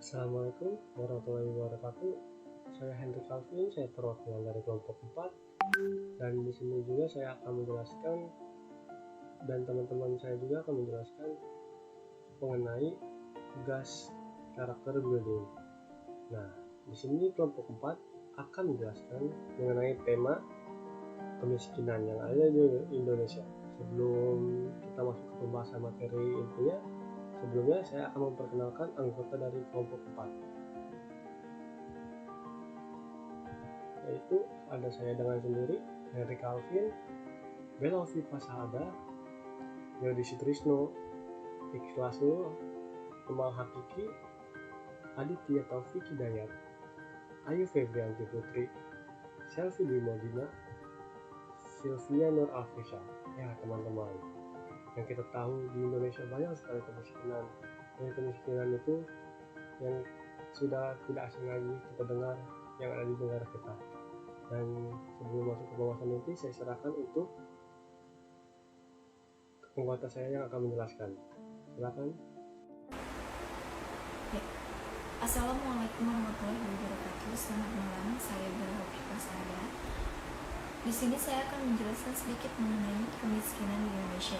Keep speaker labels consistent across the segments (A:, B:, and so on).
A: Assalamualaikum warahmatullahi wabarakatuh. Saya Henry Calvin, saya perwakilan dari kelompok 4, dan di sini juga saya akan menjelaskan dan teman-teman saya juga akan menjelaskan mengenai tugas karakter building. Nah, di sini kelompok 4 akan menjelaskan mengenai tema kemiskinan yang ada di Indonesia. Sebelum kita masuk ke pembahasan materi intinya, sebelumnya saya akan memperkenalkan anggota dari kelompok 4, yaitu ada saya dengan sendiri, Henry Calvin, Belovi Pasada, Yodi Sutrisno, Ikhlasno, Kemal Hakiki, Aditya Taufik Hidayat, Ayu Febrianti Putri, Selvi Dimodina, Sylvia Nur Alfisha. Ya teman-teman, yang kita tahu di Indonesia banyak sekali kemiskinan. Dan kemiskinan itu yang sudah tidak asing lagi kita dengar, yang ada di negara kita. Dan sebelum masuk ke pembahasan inti, saya serahkan untuk anggota saya yang akan menjelaskan. Silakan.
B: Assalamualaikum warahmatullahi wabarakatuh. Selamat malam, saya Belovi Pasada. Di sini saya akan menjelaskan sedikit mengenai kemiskinan di Indonesia.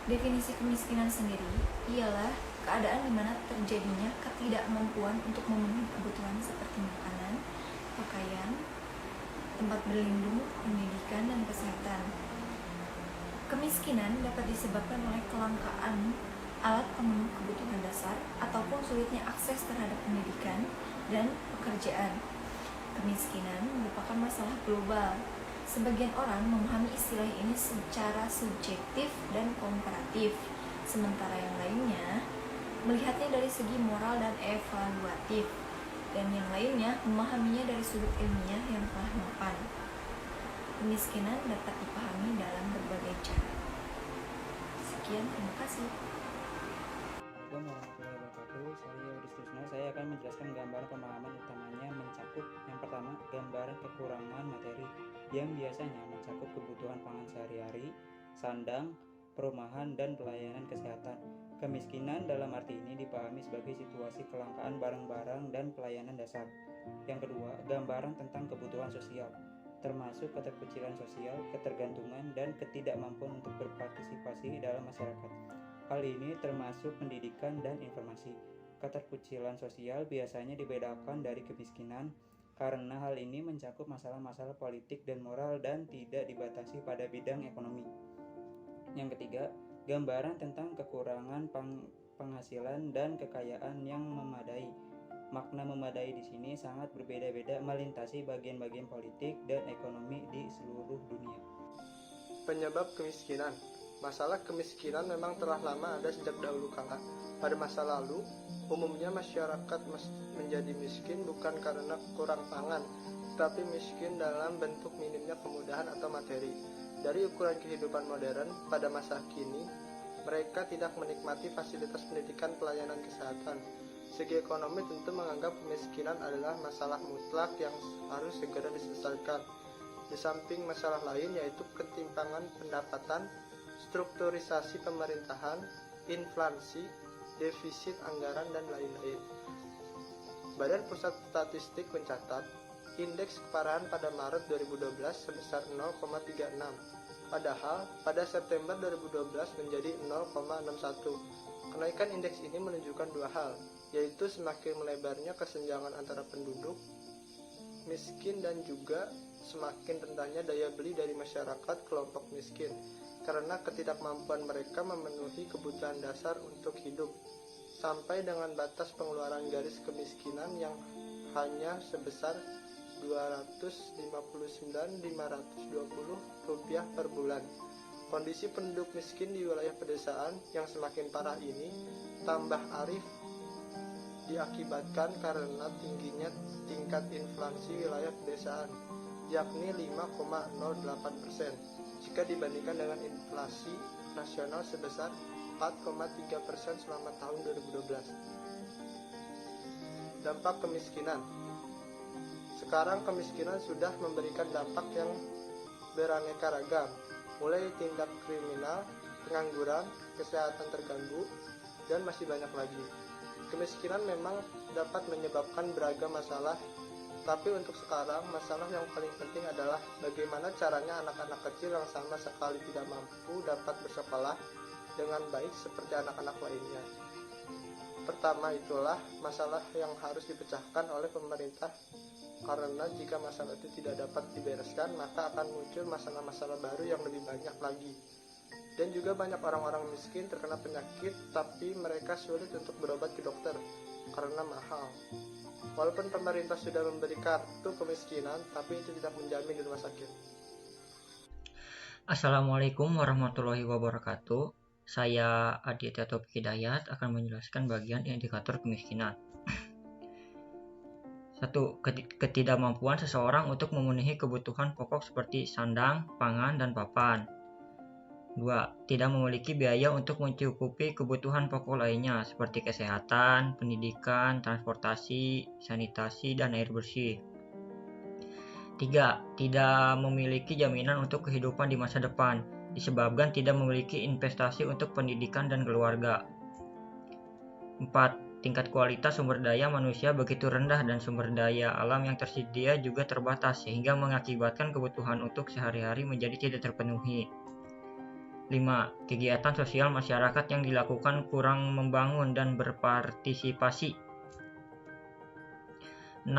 B: Definisi kemiskinan sendiri ialah keadaan di mana terjadinya ketidakmampuan untuk memenuhi kebutuhan seperti makanan, pakaian, tempat berlindung, pendidikan, dan kesehatan. Kemiskinan dapat disebabkan oleh kelangkaan alat pemenuh kebutuhan dasar ataupun sulitnya akses terhadap pendidikan dan pekerjaan. Kemiskinan merupakan masalah global. Sebagian orang memahami istilah ini secara subjektif dan komparatif, sementara yang lainnya melihatnya dari segi moral dan evaluatif, dan yang lainnya memahaminya dari sudut ilmiah yang telah mapan. Kemiskinan dapat dipahami dalam berbagai cara. Sekian, terima kasih.
C: Assalamualaikum warahmatullahi wabarakatuh. Saya Yodi Sutrisno. Saya akan menjelaskan gambaran pemahaman utamanya mencakup yang pertama, gambaran kekurangan materi yang biasanya mencakup kebutuhan pangan sehari-hari, sandang, perumahan, dan pelayanan kesehatan. Kemiskinan dalam arti ini dipahami sebagai situasi kelangkaan barang-barang dan pelayanan dasar. Yang kedua, gambaran tentang kebutuhan sosial, termasuk keterkecilan sosial, ketergantungan, dan ketidakmampuan untuk berpartisipasi dalam masyarakat. Hal ini termasuk pendidikan dan informasi. Keterkecilan sosial biasanya dibedakan dari kemiskinan karena hal ini mencakup masalah-masalah politik dan moral dan tidak dibatasi pada bidang ekonomi. Yang ketiga, gambaran tentang kekurangan penghasilan dan kekayaan yang memadai. Makna memadai di sini sangat berbeda-beda melintasi bagian-bagian politik dan ekonomi di seluruh dunia.
D: Penyebab kemiskinan. Masalah kemiskinan memang telah lama ada sejak dahulu kala. Pada masa lalu, umumnya masyarakat menjadi miskin bukan karena kurang pangan, tetapi miskin dalam bentuk minimnya kemudahan atau materi. Dari ukuran kehidupan modern pada masa kini, mereka tidak menikmati fasilitas pendidikan, pelayanan kesehatan. Segi ekonomi tentu menganggap kemiskinan adalah masalah mutlak yang harus segera diselesaikan. Di samping masalah lain yaitu ketimpangan pendapatan, strukturisasi pemerintahan, inflasi, defisit anggaran, dan lain-lain. Badan Pusat Statistik mencatat indeks keparahan pada Maret 2012 sebesar 0,36, padahal pada September 2012 menjadi 0,61. Kenaikan indeks ini menunjukkan dua hal, yaitu semakin melebarnya kesenjangan antara penduduk miskin dan juga semakin rendahnya daya beli dari masyarakat kelompok miskin karena ketidakmampuan mereka memenuhi kebutuhan dasar untuk hidup, sampai dengan batas pengeluaran garis kemiskinan yang hanya sebesar Rp259.520 per bulan. Kondisi penduduk miskin di wilayah pedesaan yang semakin parah ini tambah arif diakibatkan karena tingginya tingkat inflasi wilayah pedesaan, yakni 5,08% jika dibandingkan dengan inflasi nasional sebesar 4,3% selama tahun 2012. Dampak kemiskinan. Sekarang kemiskinan sudah memberikan dampak yang beraneka ragam, mulai tindak kriminal, pengangguran, kesehatan terganggu, dan masih banyak lagi. Kemiskinan memang dapat menyebabkan beragam masalah, tapi untuk sekarang masalah yang paling penting adalah bagaimana caranya anak-anak kecil yang sama sekali tidak mampu dapat bersekolah dengan baik seperti anak-anak lainnya. Pertama itulah masalah yang harus dipecahkan oleh pemerintah, karena jika masalah itu tidak dapat dibereskan maka akan muncul masalah-masalah baru yang lebih banyak lagi. Dan juga banyak orang-orang miskin terkena penyakit tapi mereka sulit untuk berobat ke dokter karena mahal. Walaupun pemerintah sudah memberi kartu kemiskinan, tapi itu tidak menjamin di rumah sakit.
E: Assalamualaikum warahmatullahi wabarakatuh. Saya Aditya Taufik Hidayat akan menjelaskan bagian indikator kemiskinan. 1. Ketidakmampuan seseorang untuk memenuhi kebutuhan pokok seperti sandang, pangan, dan papan. 2. Tidak memiliki biaya untuk mencukupi kebutuhan pokok lainnya seperti kesehatan, pendidikan, transportasi, sanitasi, dan air bersih. 3. Tidak memiliki jaminan untuk kehidupan di masa depan disebabkan tidak memiliki investasi untuk pendidikan dan keluarga. 4. Tingkat kualitas sumber daya manusia begitu rendah dan sumber daya alam yang tersedia juga terbatas sehingga mengakibatkan kebutuhan untuk sehari-hari menjadi tidak terpenuhi. 5. Kegiatan sosial masyarakat yang dilakukan kurang membangun dan berpartisipasi. 6.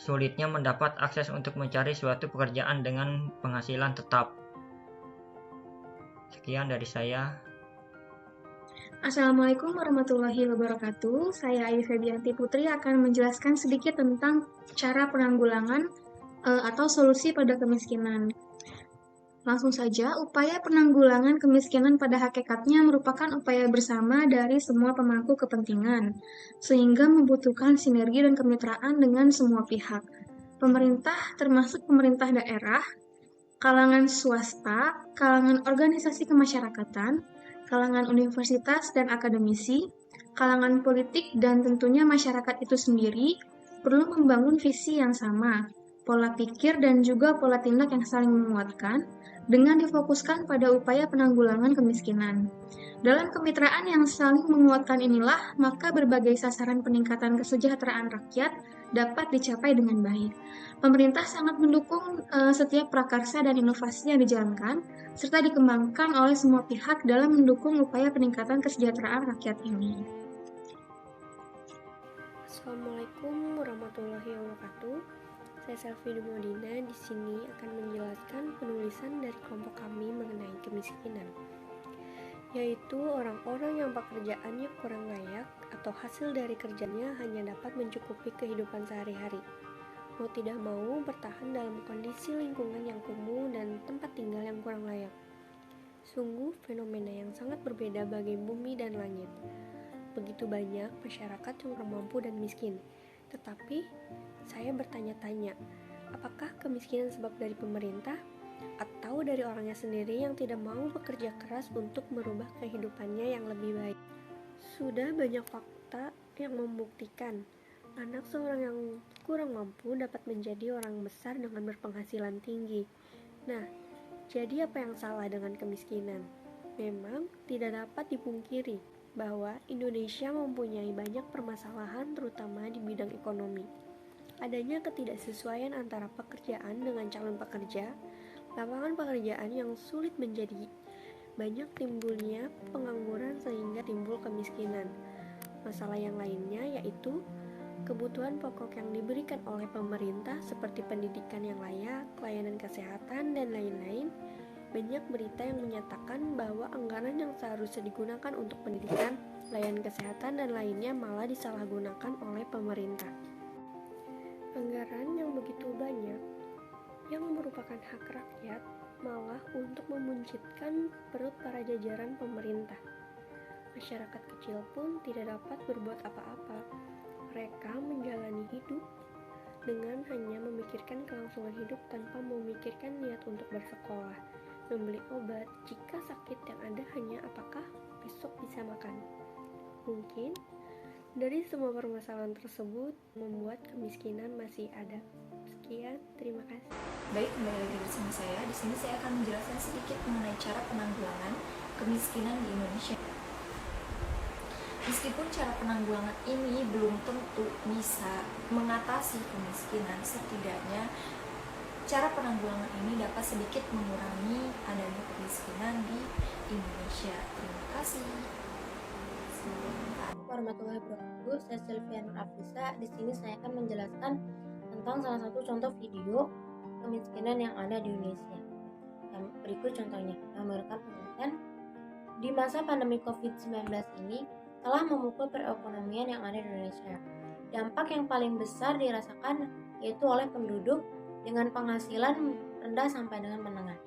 E: Sulitnya mendapat akses untuk mencari suatu pekerjaan dengan penghasilan tetap. Sekian dari saya.
F: Assalamualaikum warahmatullahi wabarakatuh. Saya Ayu Febianti Putri akan menjelaskan sedikit tentang cara penanggulangan atau solusi pada kemiskinan. Langsung saja, upaya penanggulangan kemiskinan pada hakikatnya merupakan upaya bersama dari semua pemangku kepentingan, sehingga membutuhkan sinergi dan kemitraan dengan semua pihak. Pemerintah termasuk pemerintah daerah, kalangan swasta, kalangan organisasi kemasyarakatan, kalangan universitas dan akademisi, kalangan politik, dan tentunya masyarakat itu sendiri perlu membangun visi yang sama, pola pikir dan juga pola tindak yang saling menguatkan dengan difokuskan pada upaya penanggulangan kemiskinan. Dalam kemitraan yang saling menguatkan inilah, maka berbagai sasaran peningkatan kesejahteraan rakyat dapat dicapai dengan baik. Pemerintah sangat mendukung setiap prakarsa dan inovasi yang dijalankan, serta dikembangkan oleh semua pihak dalam mendukung upaya peningkatan kesejahteraan rakyat ini.
G: Assalamualaikum warahmatullahi wabarakatuh. Saya Selvi Dumodina di sini akan menjelaskan penulisan dari kelompok kami mengenai kemiskinan, yaitu orang-orang yang pekerjaannya kurang layak atau hasil dari kerjanya hanya dapat mencukupi kehidupan sehari-hari. Mau tidak mau bertahan dalam kondisi lingkungan yang kumuh dan tempat tinggal yang kurang layak. Sungguh fenomena yang sangat berbeda bagi bumi dan langit. Begitu banyak masyarakat yang kurang mampu dan miskin. Tetapi saya bertanya-tanya, apakah kemiskinan sebab dari pemerintah atau dari orangnya sendiri yang tidak mau bekerja keras untuk merubah kehidupannya yang lebih baik? Sudah banyak fakta yang membuktikan anak seorang yang kurang mampu dapat menjadi orang besar dengan berpenghasilan tinggi. Nah, jadi apa yang salah dengan kemiskinan? Memang tidak dapat dipungkiri bahwa Indonesia mempunyai banyak permasalahan terutama di bidang ekonomi. Adanya ketidaksesuaian antara pekerjaan dengan calon pekerja, lapangan pekerjaan yang sulit menjadi banyak timbulnya pengangguran sehingga timbul kemiskinan. Masalah yang lainnya yaitu kebutuhan pokok yang diberikan oleh pemerintah seperti pendidikan yang layak, layanan kesehatan, dan lain-lain. Banyak berita yang menyatakan bahwa anggaran yang seharusnya digunakan untuk pendidikan, layanan kesehatan, dan lainnya malah disalahgunakan oleh pemerintah. Anggaran yang begitu banyak yang merupakan hak rakyat malah untuk memuncitkan perut para jajaran pemerintah. Masyarakat kecil pun tidak dapat berbuat apa-apa. Mereka menjalani hidup dengan hanya memikirkan kelangsungan hidup tanpa memikirkan niat untuk bersekolah, membeli obat jika sakit yang ada hanya apakah besok bisa makan. Mungkin dari semua permasalahan tersebut membuat kemiskinan masih ada. Sekian, terima kasih.
B: Baik, kembali lagi bersama saya. Di sini saya akan menjelaskan sedikit mengenai cara penanggulangan kemiskinan di Indonesia. Meskipun cara penanggulangan ini belum tentu bisa mengatasi kemiskinan, setidaknya cara penanggulangan ini dapat sedikit mengurangi adanya kemiskinan di Indonesia. Terima kasih.
G: Assalamualaikum warahmatullahi wabarakatuh. Saya Sylvia Nur Afisa. Di sini saya akan menjelaskan tentang salah satu contoh video kemiskinan yang ada di Indonesia. Yang berikut contohnya yang merekam penelitian di masa pandemi COVID-19 ini telah memukul perekonomian yang ada di Indonesia. Dampak yang paling besar dirasakan yaitu oleh penduduk dengan penghasilan rendah sampai dengan menengah.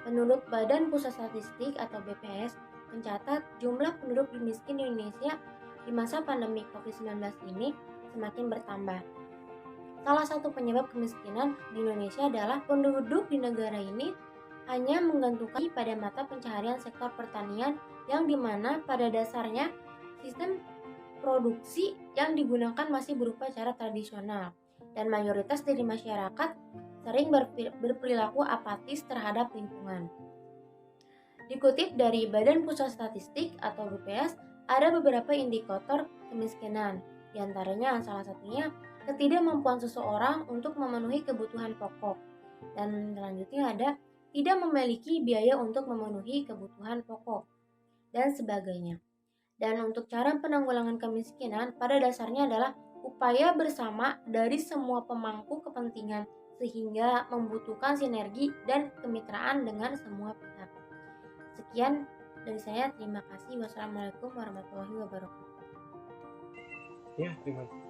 G: Menurut Badan Pusat Statistik atau BPS, mencatat jumlah penduduk miskin di Indonesia di masa pandemi COVID-19 ini semakin bertambah. Salah satu penyebab kemiskinan di Indonesia adalah penduduk di negara ini hanya menggantungkan pada mata pencaharian sektor pertanian yang dimana pada dasarnya sistem produksi yang digunakan masih berupa cara tradisional dan mayoritas dari masyarakat sering berperilaku apatis terhadap lingkungan. Dikutip dari Badan Pusat Statistik atau BPS, ada beberapa indikator kemiskinan, di antaranya salah satunya ketidakmampuan seseorang untuk memenuhi kebutuhan pokok, dan selanjutnya ada tidak memiliki biaya untuk memenuhi kebutuhan pokok, dan sebagainya. Dan untuk cara penanggulangan kemiskinan pada dasarnya adalah upaya bersama dari semua pemangku kepentingan sehingga membutuhkan sinergi dan kemitraan dengan semua pihak. Sekian dari saya, terima kasih. Wassalamualaikum warahmatullahi wabarakatuh.
A: Ya,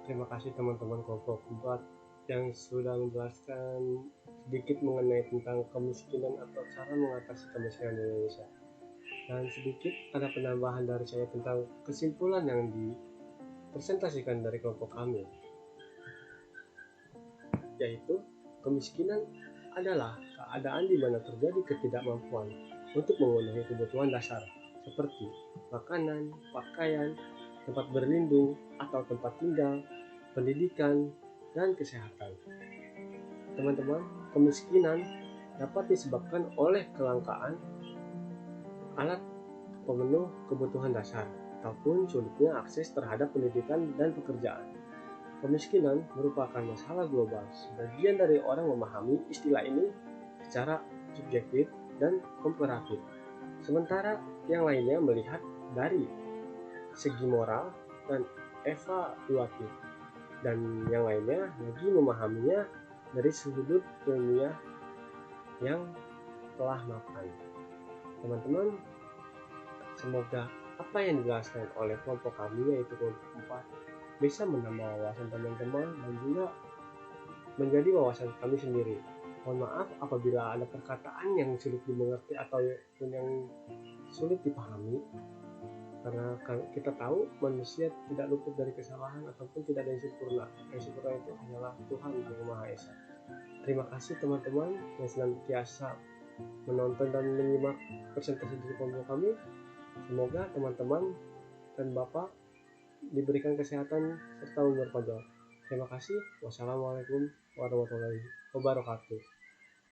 A: terima kasih teman-teman kelompok 4 yang sudah menjelaskan sedikit mengenai tentang kemiskinan atau cara mengatasi kemiskinan di Indonesia. Dan sedikit ada penambahan dari saya tentang kesimpulan yang dipresentasikan dari kelompok kami, yaitu kemiskinan adalah keadaan di mana terjadi ketidakmampuan untuk memenuhi kebutuhan dasar seperti makanan, pakaian, tempat berlindung atau tempat tinggal, pendidikan, dan kesehatan. Teman-teman, kemiskinan dapat disebabkan oleh kelangkaan alat pemenuh kebutuhan dasar ataupun sulitnya akses terhadap pendidikan dan pekerjaan. Kemiskinan merupakan masalah global. Sebagian dari orang memahami istilah ini secara subjektif dan komparatif, sementara yang lainnya melihat dari segi moral dan evaluatif, dan yang lainnya lagi memahaminya dari sudut ilmiah yang telah mapan. Teman-teman, semoga apa yang dijelaskan oleh kelompok kami, yaitu kelompok 4, bisa menambah wawasan teman-teman dan juga menjadi wawasan kami sendiri. Mohon maaf apabila ada perkataan yang sulit dimengerti atau yang sulit dipahami, karena kita tahu manusia tidak luput dari kesalahan ataupun tidak ada yang sempurna. Yang sempurna itu hanyalah Tuhan yang Maha Esa. Terima kasih teman-teman yang senantiasa menonton dan menyimak presentasi dari kelompok kami. Semoga teman-teman dan Bapak diberikan kesehatan serta umur panjang. Terima kasih. Wassalamualaikum warahmatullahi wabarakatuh.